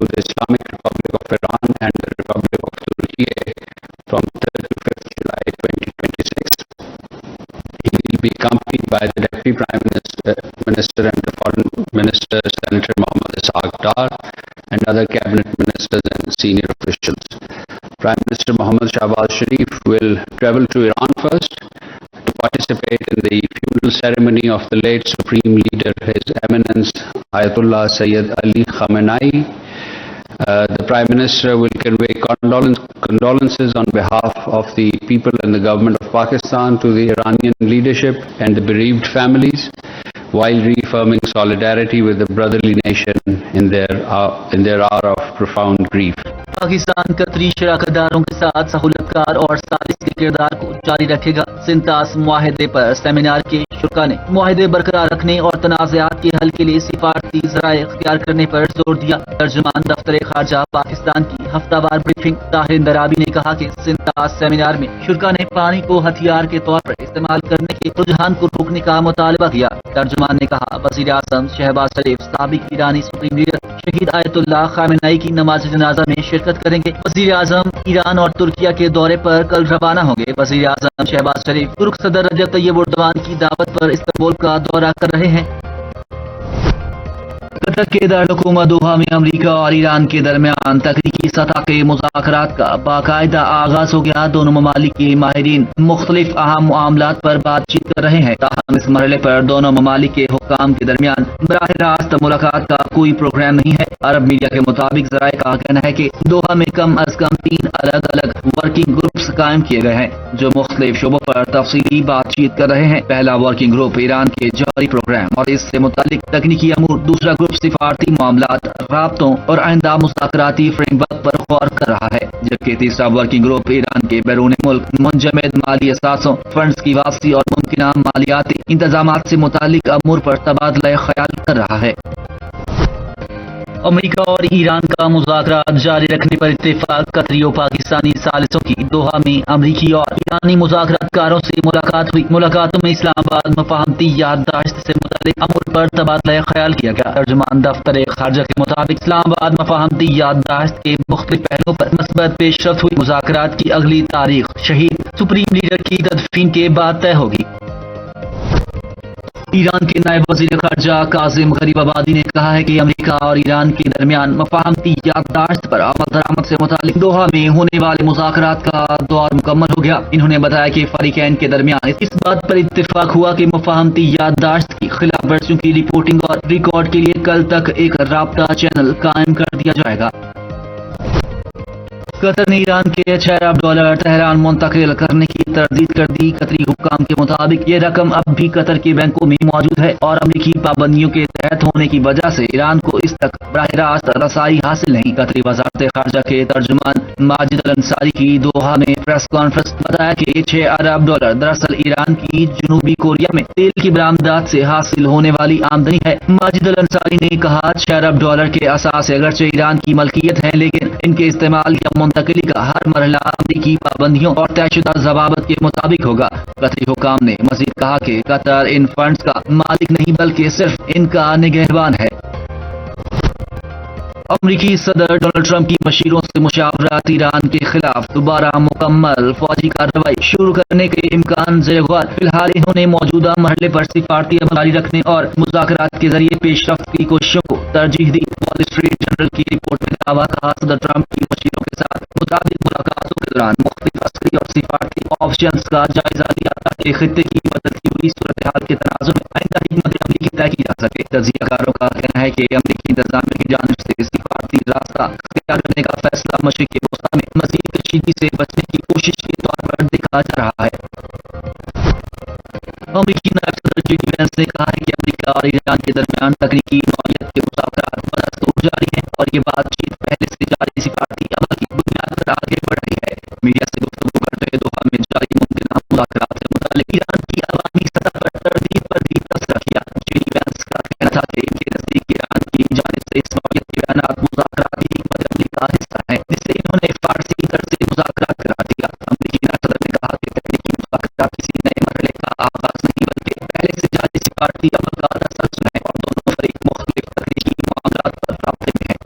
to the Islamic Republic of Iran and the Republic of Turkey from 3rd to 5th July 2026. He will be accompanied by the Deputy Prime Minister and the Foreign Minister, Senator Mohammad Ishaq Dar, and other cabinet ministers and senior officials. Prime Minister Mohammad Shahbaz Sharif will travel to Iran first to participate in the funeral ceremony of the late Supreme Leader, His Eminence Ayatollah Sayyid Ali Khamenei. The Prime Minister will convey condolences on behalf of the people and the government of Pakistan to the Iranian leadership and the bereaved families, while reaffirming solidarity with the brotherly nation in their hour of profound grief. Pakistan قطری شراکت داروں کے ساتھ سہولت کار اور ثالث کے کردار کو جاری رکھے گا. سنتاس معاہدے پر سیمینار کے شرکاء نے معاہدے برقرار رکھنے اور تنازعات کے حل کے لیے سفارتی ذرائع اختیار کرنے پر زور دیا. ترجمان دفتر خارجہ پاکستان کی ہفتہ وار بریفنگ طاہر اندرابی نے کہا کہ سنتاس سیمینار میں شرکاء نے پانی کو ہتھیار کے طور پر استعمال کرنے کے رجحان کو روکنے کا مطالبہ کیا. ترجمان نے کہا وزیر اعظم شہباز شریف سابق ایرانی سپریم لیڈر شہید آیت اللہ خامنئی کی نماز جنازہ میں شرکت کریں گے. وزیر اعظم ایران اور ترکیہ کے دورے پر کل روانہ ہوں گے. وزیر اعظم شہباز شریف ترک صدر رجب طیب اردوان کی دعوت پر استنبول کا دورہ کر رہے ہیں. قطر کے دارالحکومت دوحہ میں امریکہ اور ایران کے درمیان تکنیکی سطح کے مذاکرات کا باقاعدہ آغاز ہو گیا. دونوں ممالک کے ماہرین مختلف اہم معاملات پر بات چیت کر رہے ہیں. تاہم اس مرحلے پر دونوں ممالک کے حکام کے درمیان براہ راست ملاقات کا کوئی پروگرام نہیں ہے. عرب میڈیا کے مطابق ذرائع کا کہنا ہے کہ دوحہ میں کم از کم 3 الگ الگ ورکنگ گروپس قائم کیے گئے ہیں جو مختلف شعبوں پر تفصیلی بات چیت کر رہے ہیں. پہلا ورکنگ گروپ ایران کے جوہری پروگرام اور اس سے متعلق تکنیکی امور، دوسرا گروپ سفارتی معاملات، رابطوں اور آئندہ مذاکراتی فریم ورک پر غور کر رہا ہے، جبکہ تیسرا ورکنگ گروپ ایران کے بیرون ملک منجمد مالی اثاثوں، فنڈز کی واپسی اور ممکنہ مالیاتی انتظامات سے متعلق امور پر تبادلہ خیال کر رہا ہے. امریکہ اور ایران کا مذاکرات جاری رکھنے پر اتفاق. قطری و پاکستانی ثالثوں کی دوحہ میں امریکی اور ایرانی مذاکرات کاروں سے ملاقات ہوئی. ملاقاتوں میں اسلام آباد مفاہمتی یادداشت سے متعلق امور پر تبادلہ خیال کیا گیا. ترجمان دفتر خارجہ کے مطابق اسلام آباد مفاہمتی یادداشت کے مختلف پہلوؤں پر مثبت پیش رفت ہوئی. مذاکرات کی اگلی تاریخ شہید سپریم لیڈر کی تدفین کے بعد طے ہوگی. ایران کے نائب وزیر خارجہ کاظم غریب آبادی نے کہا ہے کہ امریکہ اور ایران کے درمیان مفاہمتی یادداشت پر عمل درآمد سے متعلق دوحہ میں ہونے والے مذاکرات کا دور مکمل ہو گیا. انہوں نے بتایا کہ فریقین کے درمیان اس بات پر اتفاق ہوا کہ مفاہمتی یادداشت کی خلاف ورزیوں کی رپورٹنگ اور ریکارڈ کے لیے کل تک ایک رابطہ چینل قائم کر دیا جائے گا. قطر نے ایران کے $6 ارب تہران منتقل کرنے کی تردید کر دی. قطری حکام کے مطابق یہ رقم اب بھی قطر کے بینکوں میں موجود ہے اور امریکی پابندیوں کے تحت ہونے کی وجہ سے ایران کو اس تک براہ راست رسائی حاصل نہیں. قطری وزارت خارجہ کے ترجمان ماجد الانصاری کی دوحہ میں پریس کانفرنس بتایا کہ $6 ارب دراصل ایران کی جنوبی کوریا میں تیل کی برآمدات سے حاصل ہونے والی آمدنی ہے. ماجد الانصاری نے کہا $6 ارب کے اساس اگرچہ ایران کی ملکیت ہے لیکن ان کے استعمال یا منتقلی کا ہر مرحلہ امریکی پابندیوں اور طے شدہ ضوابط کے مطابق ہوگا. قطری حکام نے مزید کہا کہ قطر ان فنڈز کا مالک نہیں بلکہ صرف ان کا نگہبان ہے. امریکی صدر ڈونلڈ ٹرمپ کی مشیروں سے مشاورت ایران کے خلاف دوبارہ مکمل فوجی کارروائی شروع کرنے کے امکان زیر غور. فی الحال انہوں نے موجودہ مرحلے پر سفارتی عمل جاری رکھنے اور مذاکرات کے ذریعے پیش رفت کی کوششوں کو ترجیح دی. وال اسٹریٹ جرنل کی رپورٹ میں دعویٰ کہا صدر ٹرمپ کی مشیروں کے ساتھ متعدد ملاقاتوں کے دوران مختلف عسکری اور سفارتی آپشنز کا جائزہ لیا تاکہ خطے کی بدلتی ہوئی صورتحال کے تناظر میں آئندہ حکمت عملی کی طے کی جا سکے. تجزیہ کاروں کا کہنا ہے کہ امریکی انتظامیہ کی جانب سے سفارتی راستہ اختیار کرنے کا فیصلہ مشرقی وسطی میں مزید کشیدگی سے بچنے کی کوشش کے طور پر دیکھا جا رہا ہے. امریکی نائب صدر جے ڈی وینس نے کہا ہے کہ امریکہ اور ایران کے درمیان تکنیکی نوعیت کے مذاکرات بدستور جاری ہیں اور یہ بات چیت پہلے سے جاری سفارتی عمل کی بنیاد پر آگے بڑھ رہی ہے. میڈیا سے گفتگو کرتے ہوئے دوحہ میں جاری ممکنہ مذاکرات سے متعلق ایران کی عوامی سطح پر تردید پر بھی تبصرہ کیا. جے ڈی وینس کا کہنا تھا کہ ان کے نزدیک ایران کی جانب سے اس نوعیت کے بیانات مذاکراتی حکمت عملی کا حصہ ہیں جسے انہوں نے فارسی طرز سے مذاکرات قرار دیا. امریکی نائب صدر نے کہا کہ تکنیکی مذاکرات کسی نئے مرحلے کا آغاز نہیں بلکہ پہلے سے جاری سفارتی عمل کا تسلسل ہے اور دونوں فریق مختلف تکنیکی معاملات پر رابطے میں ہیں.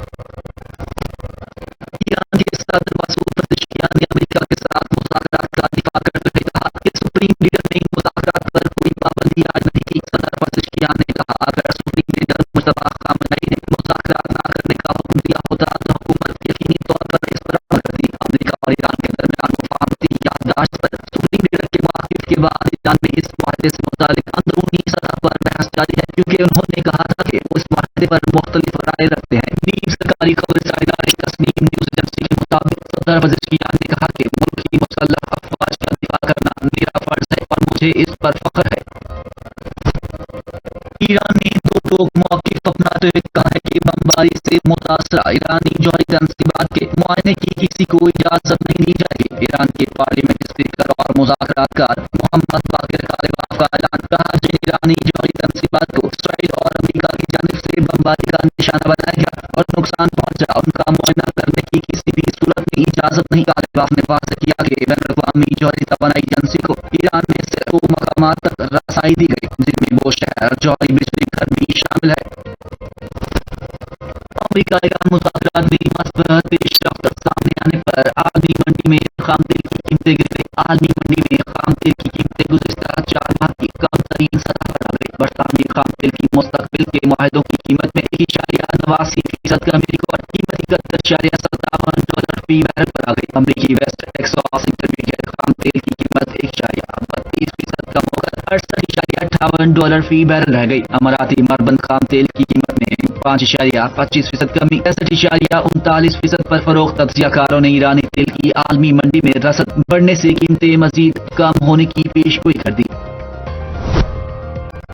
معاہدے سے متعلق اندرونی سطح پر بحث جاری ہے، کیونکہ انہوں نے کہا تھا کہ وہ اس معاہدے پر مختلف رائے رکھتے ہیں۔ نیم سرکاری خبر ادارے تسنیم نیوز ایجنسی کے مطابق صدر پزشکیان نے کہا کہ ملک کی مسلح افواج کا دفاع کرنا میرا فرض ہے اور مجھے اس پر فخر ہے۔ ایران نے دو ٹوک موقف اپناتے ہوئے کہا ہے کہ بمباری سے متاثرہ ایرانی جوہری تنصیبات کے معائنے کی کسی کو اجازت نہیں دی جائے گی۔ ایران کے پارلیمنٹ اسپیکر اور مذاکرات کار محمد باقر کالباف کا اعلان، کہا جن ایرانی جوہری تنصیبات کو اسرائیل اور امریکہ کی جانب سے بمباری کا نشانہ بنایا گیا اور نقصان پہنچا، ان کا معائنہ کرنے کی کسی بھی صورت میں اجازت نہیں۔ کالباف نے واضح کیا کہ بین الاقوامی جوہری توانائی ایجنسی کو ایران میں سینکڑوں مقامات تک رسائی دی گئی، جن میں وہ شہر جوہری بجلی گھر بھی شامل ہے۔ امریکہ ایران مذاکرات میں مثبت پیش رفت سامنے آنے پر عالمی منڈی میں خام تیل کی قیمتیں گر گئی۔ عالمی منڈی میں خام تیل کی قیمتیں گزشتہ 4 ماہ کی کم ترین سطح پر آ گئی۔ برطانوی خام تیل کی مستقبل کے معاہدوں کی قیمت میں 1.89% کمی اور قیمت $61.57 فی بیرل پر آ گئی۔ امریکی ویسٹ ٹیکساس انٹرمیڈیٹ خام تیل کی قیمت 1.32% کم ہو کر $68.58 فی بیرل رہ گئی۔ اماراتی مربند خام تیل کی قیمت میں 5.25% کمی، 63.39% پر فروخت۔ تجزیہ کاروں نے ایرانی تیل کی عالمی منڈی میں رسد بڑھنے سے قیمتیں مزید کم ہونے کی پیش گوئی کر دی۔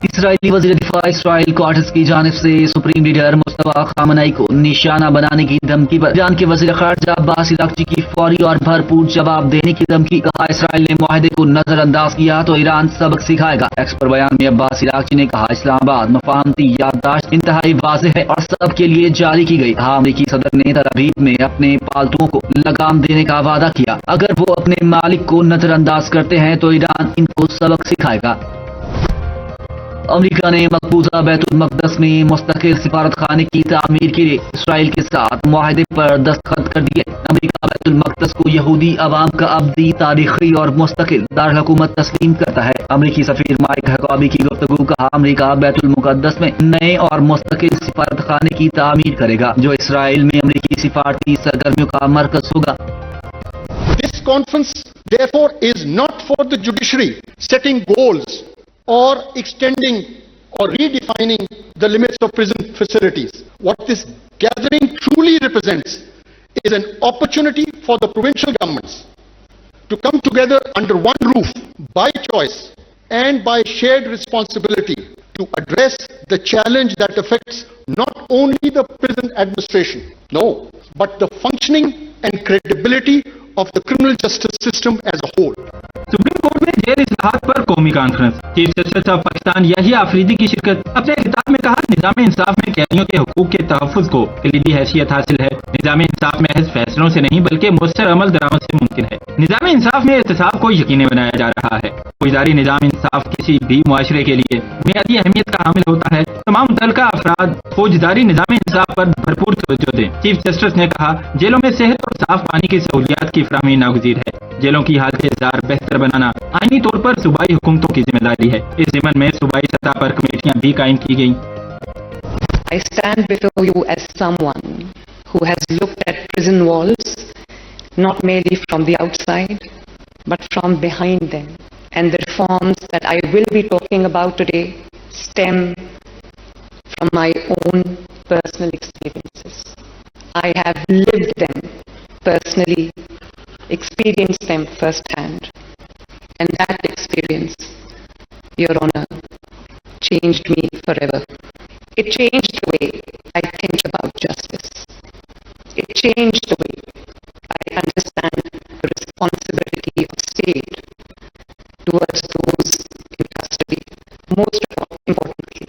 اسرائیلی وزیر دفاع اسرائیل کوارٹز کی جانب سے سپریم لیڈر مصطفی خامنئی کو نشانہ بنانے کی دھمکی پر ایران کے وزیر خارجہ عباس عراقچی کی فوری اور بھرپور جواب دینے کی دھمکی۔ کہا اسرائیل نے معاہدے کو نظر انداز کیا تو ایران سبق سکھائے گا۔ ایکس پر بیان میں عباس عراقچی نے کہا اسلام آباد مفاہمتی یادداشت انتہائی واضح ہے اور سب کے لیے جاری کی گئی۔ امریکی صدر نے تل ابیب میں اپنے پالتوؤں کو لگام دینے کا وعدہ کیا۔ اگر وہ اپنے مالک کو نظر انداز کرتے ہیں تو ایران ان کو سبق سکھائے گا۔ امریکہ نے مقبوضہ بیت المقدس میں مستقل سفارت خانے کی تعمیر کے لیے اسرائیل کے ساتھ معاہدے پر دستخط کر دیے۔ امریکہ بیت المقدس کو یہودی عوام کا ابدی، تاریخی اور مستقل دارالحکومت تسلیم کرتا ہے۔ امریکی سفیر مائک حقابی کی گفتگو۔ کہا امریکہ بیت المقدس میں نئے اور مستقل سفارت خانے کی تعمیر کرے گا جو اسرائیل میں امریکی سفارتی سرگرمیوں کا مرکز ہوگا۔ This conference, therefore, is not for the judiciary setting goals or extending or redefining the limits of prison facilities. What this gathering truly represents is an opportunity for the provincial governments to come together under one roof by choice and by shared responsibility to address the challenge that affects not only the prison administration, no, but the functioning and credibility of the criminal justice system as a whole. Supreme court میں جیل اصلاحات پر قومی conference. Chief justice of Pakistan Yahya Afridi کی شرکت۔ اپنے خطاب میں کہا نظام انصاف میں قیدیوں کے حقوق کے تحفظ کو کلیدی حیثیت حاصل ہے۔ نظام انصاف محض فیصلوں سے نہیں بلکہ مؤثر عمل درآمد سے ممکن ہے۔ نظام انصاف میں احتساب کو یقینی بنایا جا رہا ہے۔ فوجداری نظام انصاف کسی بھی معاشرے کے لیے بنیادی اہمیت کا حامل ہوتا ہے۔ تمام متعلقہ افراد فوجداری نظام انصاف پر بھرپور توجہ دیں۔ چیف جسٹس نے کہا جیلوں میں صحت اور صاف پانی کی سہولیات کی فراہمی ناگزیر ہے۔ جیلوں کی حالت زار بہتر بنانا آئینی طور پر صوبائی حکومتوں کی ذمہ داری ہے۔ اس ضمن میں صوبائی سطح پر کمیٹیاں بھی قائم کی گئیں۔ I stand before you as someone who has looked at prison walls not merely from the outside but from behind them, and the reforms that I will be talking about today stem from my own personal experiences. I have lived them personally, experienced them firsthand, and that experience, Your Honor, changed me forever. It changed the way I think about justice. It changed the way I understand the responsibility of state towards those in custody. Most importantly,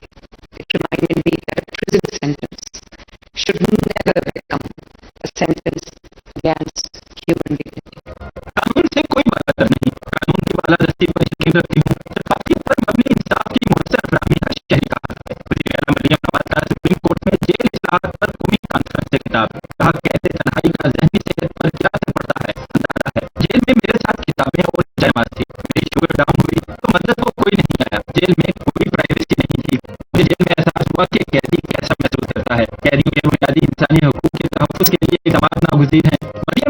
it reminded me that a prison sentence should never become a sentence against human dignity. قانون سے کوئی برتر نہیں، قانون کی بالادستی پر یقین رکھتی ہوں، شفافیت پر مبنی انصاف کی مؤثر فراہمی کا شہری کہا۔ وزیر اعلیٰ مریم نواز کا سپریم کورٹ میں جیل اصلاحات پر قومی کانفرنس سے خطاب۔ کہا قید تنہائی کا ذہنی صحت پر کیا اثر پڑتا ہے اندازہ ہے۔ جیل میں میرے ساتھ کتابیں اور جائماز تھی، میری شوگر ڈاؤن ہوئی تو مدد کو کوئی نہیں آیا۔ جیل میں کوئی پرائیویسی نہیں تھی۔ مجھے جیل میں احساس ہوا کہ قیدی کیسا محسوس کرتا ہے۔ قیدی کے بنیادی انسانی حقوق کے تحفظ کے لیے اقدامات ناگزیر ہیں۔ مریم